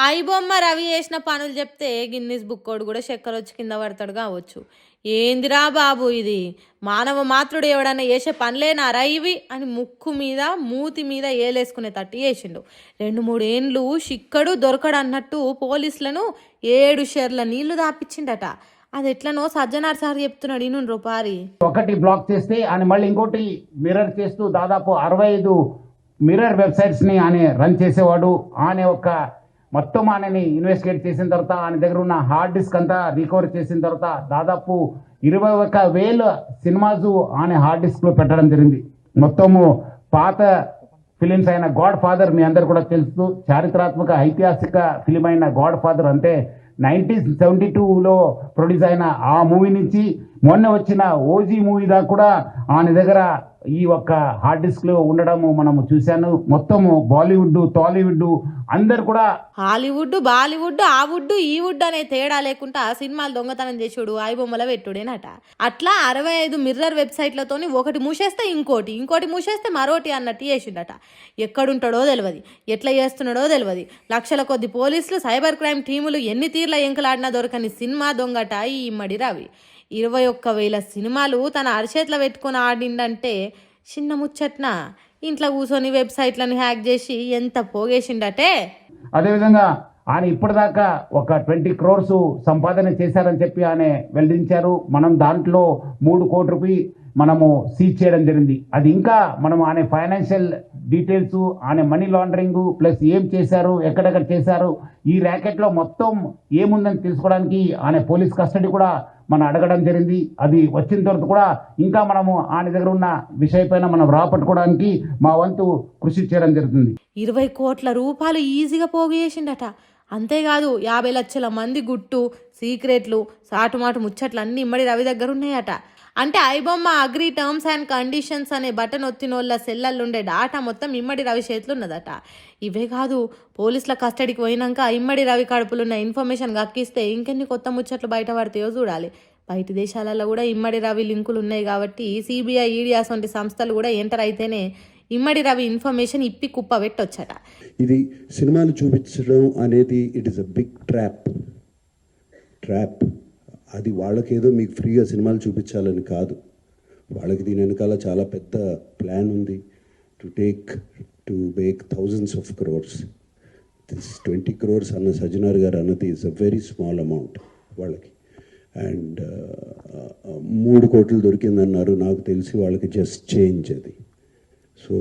ఐబొమ్మ రవి చేసిన పనులు చెప్తే గిన్నిస్ బుక్కోడు కూడా చక్కరొచ్చి కింద పడతాడు కావచ్చు. ఏందిరా బాబు ఇది, మానవ మాతృడు ఎవడన్నా చేసే పనులేనారా ఇవి అని ముక్కు మీద మూతి మీద ఏలేసుకునే తట్టు చేసిండు. 2-3 ఏండ్లు చిక్కడు దొరకడు అన్నట్టు పోలీసులను 7 షేర్ల నీళ్లు దాపిచ్చిండట. అది ఎట్లనో సజ్జనార్ సార్ చెప్తున్నాడు. ఇను రూపారి ఒకటి బ్లాక్ చేస్తే ఆయన మళ్ళీ ఇంకోటి మిర్రర్ చేస్తూ దాదాపు 65 మిర్రర్ వెబ్సైట్స్ ని ఆయన రన్ చేసేవాడు. ఆయన ఒక మొత్తం ఆయనని ఇన్వెస్టిగేట్ చేసిన తర్వాత ఆయన దగ్గర ఉన్న హార్డ్ డిస్క్ అంతా రికవర్ చేసిన తర్వాత దాదాపు 21,000 సినిమాస్ ఆయన హార్డ్ డిస్క్ లో పెట్టడం జరిగింది. మొత్తము పాత ఫిలిమ్స్ అయిన గాడ్ ఫాదర్ మీ అందరు కూడా తెలుసు, చారిత్రాత్మక ఐతిహాసిక ఫిలిం అయిన గాడ్ ఫాదర్ అంటే 1972లో ప్రొడ్యూస్ అయిన ఆ మూవీ నుంచి మొన్న వచ్చిన ఓజీ మూవీ దాకా కూడా ఆయన దగ్గర ఈ ఒక్క హార్డ్ డిస్క్ లో ఉండడము మనము చూశాను. మొత్తము బాలీవుడ్ టాలీవుడ్ అందరు కూడా హాలీవుడ్ బాలీవుడ్ ఆ వుడ్ ఈ వుడ్ అనే తేడా లేకుండా సినిమాలు దొంగతనం చేసుడు ఐబొమ్మల పెట్టుడేనట. అట్లా 65 మిర్రర్ వెబ్సైట్లతోని ఒకటి మూసేస్తే ఇంకోటి మూసేస్తే మరోటి అన్నట్టు చేసిండట. ఎక్కడుంటాడో తెలియదు, ఎట్లా చేస్తున్నాడో తెలియదు. లక్షల కొద్ది పోలీసులు సైబర్ క్రైమ్ టీములు ఎన్ని తీర్ల ఎంకలాడినా దొరకని సినిమా దొంగట ఈ ఇమ్మడి రవి. 21,000 సినిమాలు తన అరచేతిలో పెట్టుకొని ఆడిండంటే చిన్న ముచ్చట్న. ఇంట్లో కూర్చొని వెబ్సైట్లను హ్యాక్ చేసి ఎంత పోగేసిండటే. అదేవిధంగా ఆయన ఇప్పటిదాకా ఒక 20 crores సంపాదన చేశారని చెప్పి ఆయన వెల్లడించారు. మనం దాంట్లో 3 కోట్ల రూపాయలు మనము సీజ్ చేయడం జరిగింది. అది ఇంకా మనం ఆయన ఫైనాన్షియల్ డీటెయిల్స్, ఆయన మనీ లాండరింగ్ ప్లస్ ఏం చేశారు, ఎక్కడెక్కడ చేశారు, ఈ ర్యాకెట్లో మొత్తం ఏముందని తెలుసుకోవడానికి ఆయన పోలీస్ కస్టడీ కూడా మనం అడగడం జరిగింది. అది వచ్చిన తర్వాత కూడా ఇంకా మనము ఆయన దగ్గర ఉన్న విషయపైన మనం రాపట్టుకోవడానికి మా వంతు కృషి చేయడం జరుగుతుంది. 20 కోట్ల రూపాయలు ఈజీగా పోగేసిండట. అంతేకాదు 50 లక్షల మంది గుట్టు సీక్రెట్లు సాటుమాటు ముచ్చట్లు అన్నీ ఇమ్మడి రవి దగ్గర ఉన్నాయట. అంటే iBomma agri terms and conditions అనే బటన్ ఒత్తినోళ్ళ సెల్లల్లుండే డాటా మొత్తం ఇమ్మడి రవి చేతులు ఉన్నదట. ఇవే కాదు, పోలీసుల కస్టడీకి పోయినాక ఇమ్మడి రవి కడుపులున్న ఇన్ఫర్మేషన్ గక్కిస్తే ఇంకెన్ని కొత్త ముచ్చట్లు బయటపడతాయో చూడాలి. బయట దేశాలలో కూడా ఇమ్మడి రవి లింకులు ఉన్నాయి కాబట్టి సిబిఐ ఈడియాస్ వంటి సంస్థలు కూడా ఎంటర్ అయితేనే ఇమ్మడి రవి ఇన్ఫర్మేషన్ ఇప్పి కుప్ప పెట్టొచ్చట. ఇది సినిమాలు చూపించడం అనేది it is a big trap. అది వాళ్ళకేదో మీకు ఫ్రీగా సినిమాలు చూపించాలని కాదు, వాళ్ళకి దీని వెనకాల చాలా పెద్ద ప్లాన్ ఉంది. To make thousands of crores. This 20 crores అన్న సజ్జనార్ గారు అన్నది is a very small amount వాళ్ళకి. అండ్ 3 కోట్లు దొరికిందన్నారు. నాకు తెలిసి వాళ్ళకి జస్ట్ చేంజ్ అది. సో